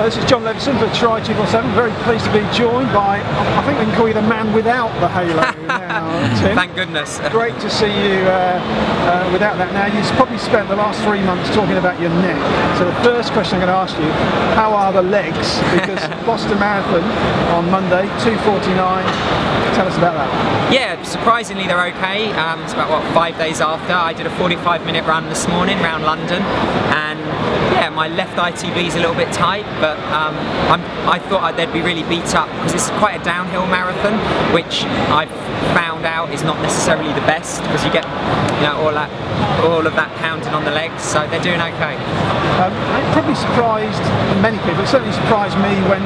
So this is John Levison for Try 247. Very pleased to be joined by, I think we can call you the man without the halo now, Tim. Thank goodness. Great to see you without that now. You've probably spent the last 3 months talking about your neck. So the first question I'm going to ask you, how are the legs? Because Boston Marathon on Monday, 2:49. Tell us about that. Yeah, surprisingly they're okay. It's about, what, 5 days after. I did a 45-minute run this morning around London, and yeah, my left ITB is a little bit tight, but I thought they'd be really beat up because it's quite a downhill marathon, which I've found out is not necessarily the best because you get, you know, all of that pounding on the legs, so they're doing okay. It probably surprised many people. It certainly surprised me when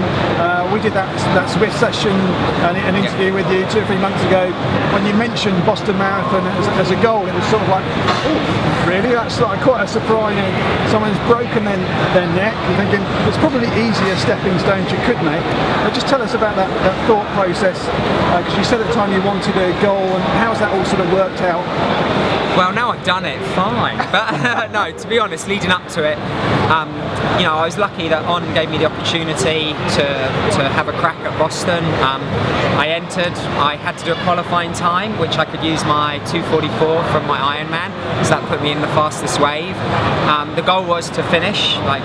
we did that Swift session and an interview with you 2 or 3 months ago. When you mentioned Boston Marathon as a goal, it was sort of like, oh, really? That's like quite a surprise. You know, someone's broken their neck. You're thinking there's probably easier stepping stones you could make. But just tell us about that thought process, because you said at the time you wanted a goal, and how's that all sort of worked out? Well, now I've done it, fine. But no, to be honest, leading up to it, you know, I was lucky that On gave me the opportunity to have a crack at Boston. I entered. I had to do a qualifying time, which I could use my 2:44 from my Ironman, so that put me in the fastest wave. The goal was to finish, like,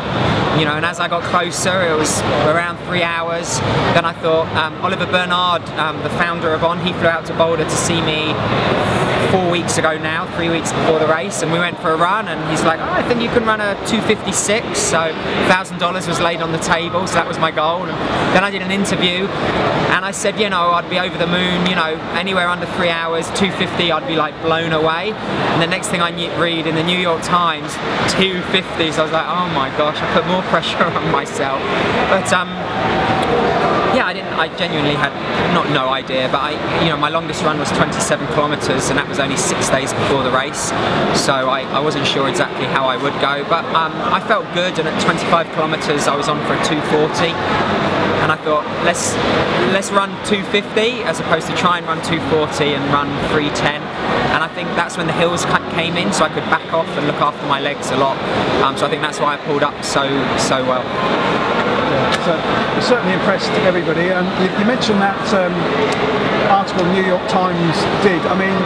you know, and as I got closer, it was around 3 hours. Then I thought, Oliver Bernard, the founder of On, he flew out to Boulder to see me 4 weeks ago now, 3 weeks before the race, and we went for a run, and he's like, oh, I think you can run a 2:56, so $1,000 was laid on the table, so that was my goal. And then I did an interview, and I said, you know, I'd be over the moon, you know, anywhere under 3 hours, 2:50, I'd be like blown away. And the next thing I read in the New York Times, 2:50, so I was like, oh my gosh, I put more pressure on myself. But yeah, I genuinely had no idea, but you know, my longest run was 27 kilometers, and that was only 6 days before the race, so I wasn't sure exactly how I would go, but I felt good, and at 25 kilometers I was on for a 2:40, and I thought, let's run 2:50 as opposed to try and run 2:40 and run 3:10, and I think that's when the hills came in, so I could back off and look after my legs a lot, so I think that's why I pulled up so well. So it certainly impressed everybody, and you mentioned that article New York Times did. I mean,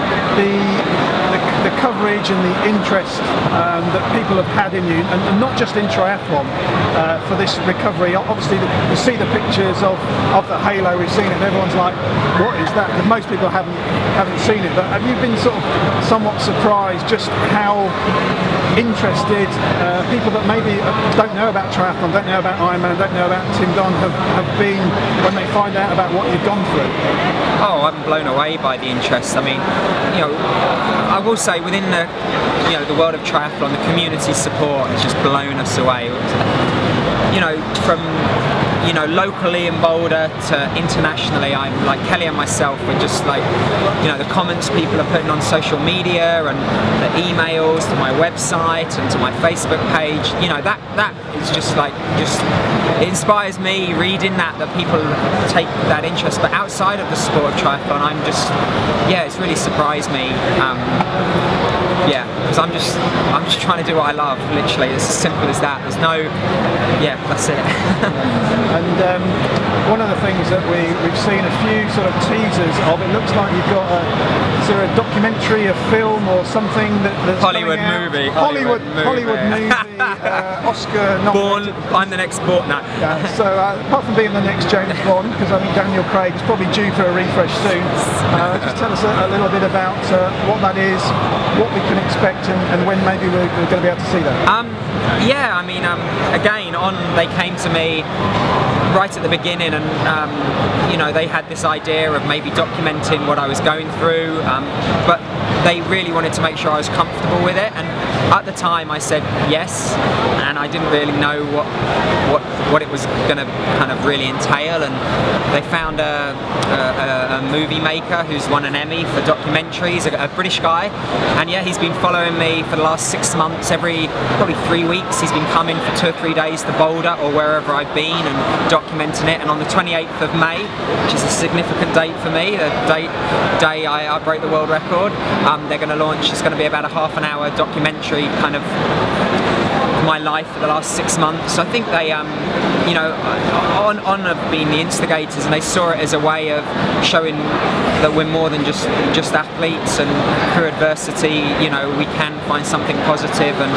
the coverage and the interest that people have had in you, and not just in triathlon, for this recovery. Obviously, you see the pictures of the halo, we've seen it, and everyone's like, what is that? And most people haven't seen it, but have you been sort of somewhat surprised just how interested people that maybe don't know about triathlon, don't know about Ironman, don't know about Tim Don have been when they find out about what you've gone through? Oh, I'm blown away by the interest. I mean, you know, I will say within the, you know, the world of triathlon, the community support has just blown us away. You know, from, you know, locally in Boulder to internationally, I'm like, Kelly and myself are just like, you know, the comments people are putting on social media and the emails to my website and to my Facebook page, you know, that is just like, it inspires me reading that people take that interest. But outside of the sport of triathlon, I'm just, yeah, it's really surprised me. Yeah, because I'm just trying to do what I love, literally. It's as simple as that. There's no, yeah, that's it. And one of the things that we've seen a few sort of teasers of, it looks like you've got is there a documentary, a film or something that's Hollywood movie. Hollywood movie, Oscar nominated. I'm the next Bond now. Yeah, so apart from being the next James Bond, because I think Daniel Craig is probably due for a refresh soon, just tell us a little bit about what that is, what we can expect, and when maybe we're going to be able to see that. Yeah, I mean, again, they came to me right at the beginning, and you know, they had this idea of maybe documenting what I was going through, but they really wanted to make sure I was comfortable with it, and at the time I said yes, and I didn't really know what it was going to kind of really entail, and they found a movie maker who's won an Emmy for documentaries, a British guy, and yeah, he's been following me for the last 6 months. Every probably 3 weeks he's been coming for 2 or 3 days to Boulder or wherever I've been and documenting it. And on the 28th of May, which is a significant date for me, the day I broke the world record, they're going to launch, it's going to be about a half-an-hour documentary kind of my life for the last 6 months. I think they, you know, On have been the instigators, and they saw it as a way of showing that we're more than just athletes, and through adversity, you know, we can find something positive. And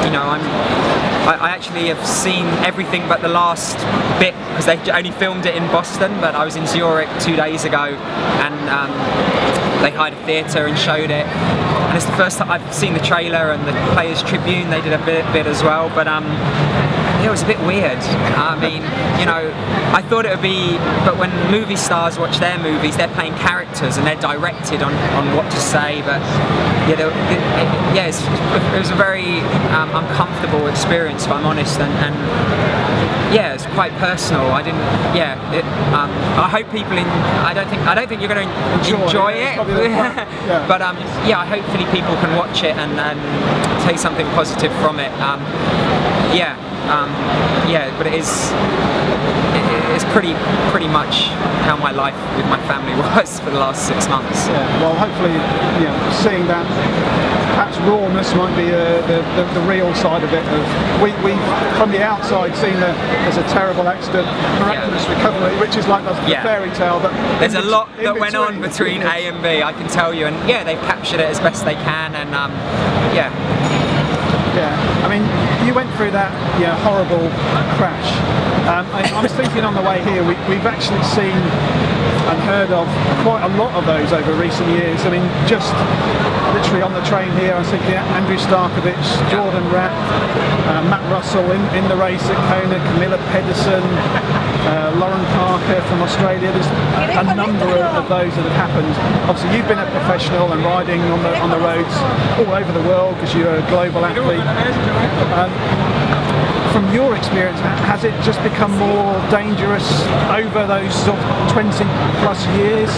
you know, I actually have seen everything but the last bit, because they only filmed it in Boston, but I was in Zurich 2 days ago, and they hired a theatre and showed it. And it's the first time I've seen the trailer, and the Players Tribune, they did a bit as well, but it was a bit weird. I mean, you know, I thought it would be, but when movie stars watch their movies, they're playing characters and they're directed on what to say. But you know, it was a very uncomfortable experience, if I'm honest, and yeah, it's quite personal. I didn't. Yeah, I hope people I don't think you're going to enjoy it. Yeah. But yeah, hopefully people can watch it and take something positive from it. Yeah, but it's pretty much how my life with my family was for the last 6 months. Yeah, well, hopefully, you know, seeing that perhaps rawness might be the real side of it. We from the outside seen there's a terrible accident, miraculous recovery, which is like the fairy tale. But there's a lot that went on between A and B, I can tell you, and yeah, they've captured it as best they can, and yeah. Yeah, I mean, you went through that horrible crash. I was thinking on the way here, we've actually seen and heard of quite a lot of those over recent years. I mean, just literally on the train here, I was thinking Andrew Starkovich, Jordan Rapp, Matt Russell in the race at Kona, Camilla Pedersen, Lauren Parker from Australia. There's a number of those that have happened. Obviously, you've been a professional and riding on the roads all over the world because you're a global athlete. From your experience, has it just become more dangerous over those sort of 20 plus years?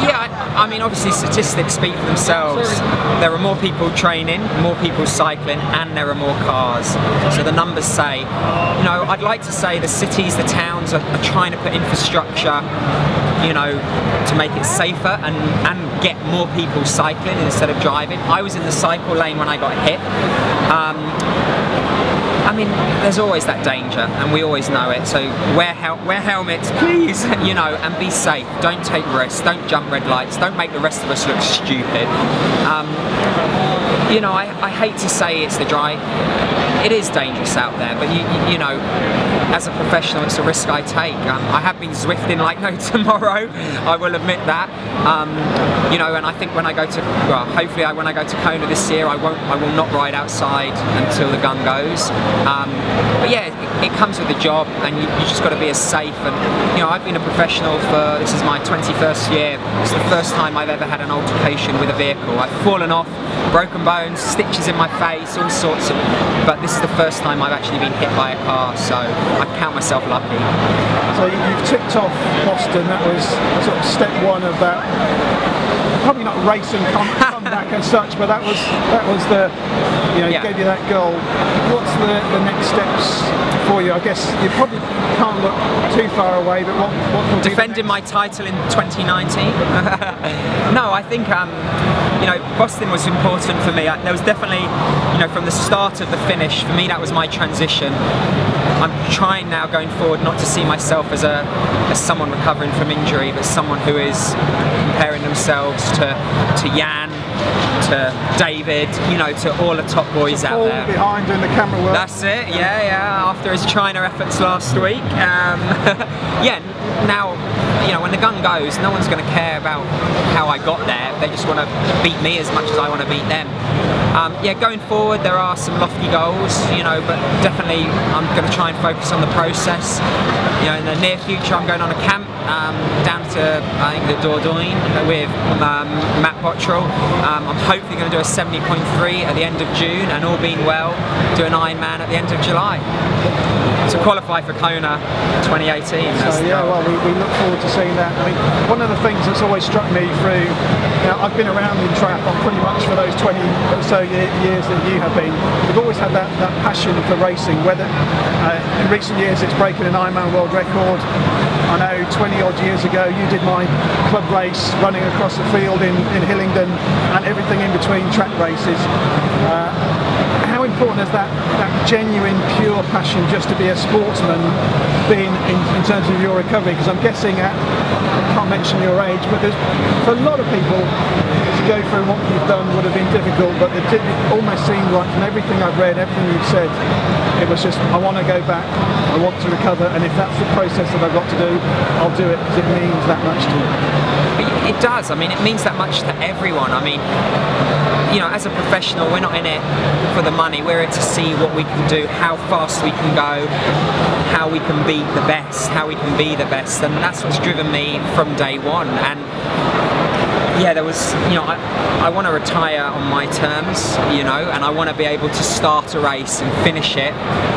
Yeah, I mean, obviously statistics speak for themselves. There are more people training, more people cycling, and there are more cars. So the numbers say, you know, I'd like to say the cities, the towns are trying to put infrastructure, you know, to make it safer and get more people cycling instead of driving. I was in the cycle lane when I got hit. I mean, there's always that danger, and we always know it. So wear helmets, please, you know, and be safe. Don't take risks. Don't jump red lights. Don't make the rest of us look stupid. You know, I hate to say it's the drive. It is dangerous out there, but you know, as a professional, it's a risk I take. I have been Zwifting like no tomorrow. I will admit that. You know, and I think when I go to, well, hopefully when I go to Kona this year, I will not ride outside until the gun goes. But yeah, it comes with the job, and you just got to be as safe. And you know, I've been a professional for, this is my 21st year. It's the first time I've ever had an altercation with a vehicle. I've fallen off, broken bones, stitches in my face, all sorts of. But this is the first time I've actually been hit by a car, so I count myself lucky. So you've ticked off Boston. That was sort of step one of that. Probably not racing comeback as such, but that was the, you know, gave you that goal. What's the next steps for you? I guess you probably can't look too far away, but what will defending my title in 2019? No, I think you know, Boston was important for me. There was definitely, you know, from the start of the finish, for me that was my transition. I'm trying now going forward not to see myself as someone recovering from injury, but someone who is comparing themselves to Jan, to David, you know, to all the top boys out there. Behind doing the camera work. That's it, yeah. After his China efforts last week. Yeah, now, you know, when the gun goes, no one's going to care about how I got there. They just want to beat me as much as I want to beat them. Yeah, going forward there are some lofty goals, you know, but definitely I'm going to try and focus on the process. You know, in the near future I'm going on a camp down to, I think, the Dordogne with Matt Bottrell. I'm hopefully going to do a 70.3 at the end of June, and all being well, do an Ironman at the end of July. To qualify for Kona 2018. So yeah, well, we look forward to seeing that. I mean, one of the things that's always struck me through, you know, I've been around in triathlon pretty much for those 20 or so years that you have been. We've always had that passion for racing, whether in recent years it's breaking an Ironman world record. I know 20 odd years ago you did my club race running across the field in Hillingdon, and everything in between track races. How important as that genuine, pure passion just to be a sportsman been in terms of your recovery? Because I'm guessing I can't mention your age, but for a lot of people to go through what you've done would have been difficult, but it almost seemed like from everything I've read, everything you've said, it was just, I want to go back, I want to recover, and if that's the process that I've got to do, I'll do it because it means that much to me. It does. I mean, it means that much to everyone. I mean, you know, as a professional, we're not in it for the money. We're in to see what we can do, how fast we can go, how we can beat the best, how we can be the best, and that's what's driven me from day one. And yeah, there was, you know, I want to retire on my terms, you know, and I want to be able to start a race and finish it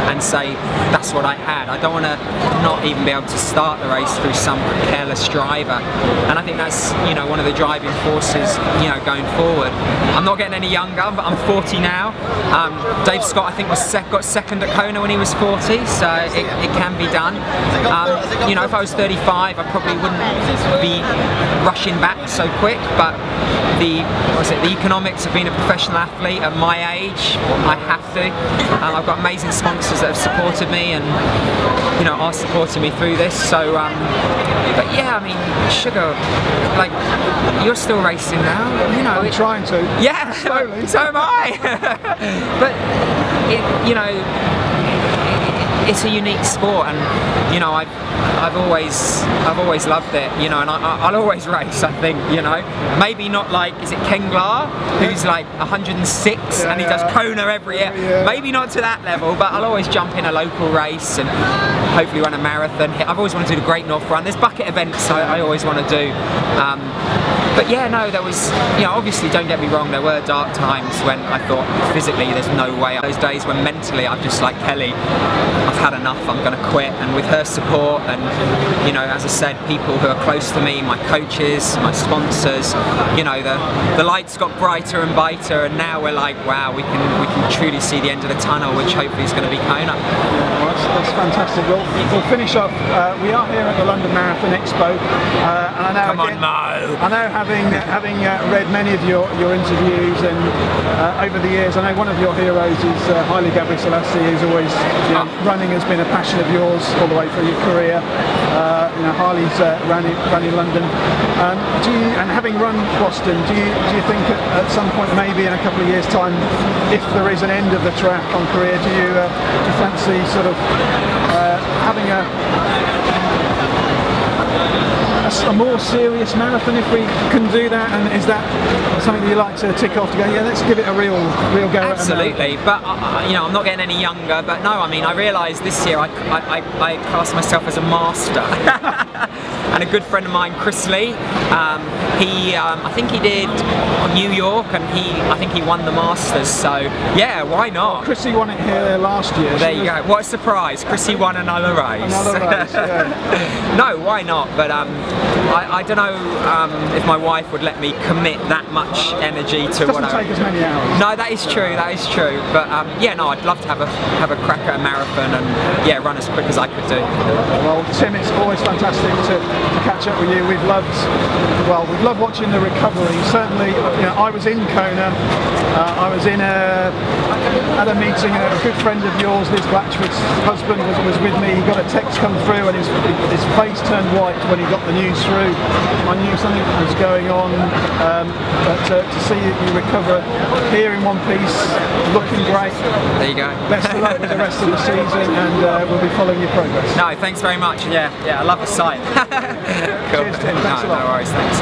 and say that's what I had. I don't want to not even be able to start the race through some careless driver, and I think that's, you know, one of the driving forces, you know, going forward. I'm not getting any younger, but I'm 40 now. Dave Scott, I think, got second at Kona when he was 40, so it can be done. You know, if I was 35, I probably wouldn't be rushing back so quick. But the economics of being a professional athlete at my age, I have to. I've got amazing sponsors that have supported me and, you know, are supporting me through this. So, but yeah, I mean, Sugar, like, you're still racing now, you know. I'm trying to. Yeah, slowly. So am I. But you know, it's a unique sport, and you know, I've always loved it, you know, and I'll always race, I think, you know. Maybe not like, is it Ken Glar, who's like 106 and he does Kona every year. Maybe not to that level, but I'll always jump in a local race and hopefully run a marathon. I've always wanted to do the Great North Run. There's bucket events I always want to do. But yeah, no, there was, you know, obviously, don't get me wrong, there were dark times when I thought physically there's no way. Those days when mentally I'm just like, Kelly, I've had enough, I'm going to quit. And with her support and, you know, as I said, people who are close to me, my coaches, my sponsors, you know, the lights got brighter and brighter, and now we're like, wow, we can truly see the end of the tunnel, which hopefully is going to be Kona. Well, that's fantastic. We'll finish off. We are here at the London Marathon Expo, and I know, Come on, Mo! I know, having read many of your interviews and over the years, I know one of your heroes is Haile Gebrselassie, who's always, you know, running has been a passion of yours all the way through your career. You know, Haile's running London. And having run Boston, do you think at some point, maybe in a couple of years' time, if there is an end of the triathlon career, do you fancy sort of having a more serious marathon, if we can do that? And is that something you like to tick off to go, yeah, let's give it a real go? Absolutely, but you know, I'm not getting any younger. But no, I mean, I realised this year I class myself as a master. And a good friend of mine, Chris Lee, I think he did New York, and I think he won the Masters. So yeah, why not? Well, Chrissy won it here last year. There you go. What a surprise! Chrissy won another race. Another race, yeah. No, why not? But I don't know if my wife would let me commit that much energy to what I... It doesn't take as many hours. No, that is true, that is true. But yeah, no, I'd love to have a crack at a marathon and yeah, run as quick as I could do. Well, Tim, it's always fantastic to catch up with you. We've loved watching the recovery. Certainly, you know, I was in Kona. I was at a meeting, and a good friend of yours, Liz Blatchford's husband, was with me. He got a text come through, and his face turned white when he got the news through. I knew something was going on, but to see you recover here in one piece, looking great. There you go. Best of luck with the rest of the season, and we'll be following your progress. No, thanks very much. Yeah, I love the site. Cool. Cheers, Tim. Thanks a lot. No worries. Thanks.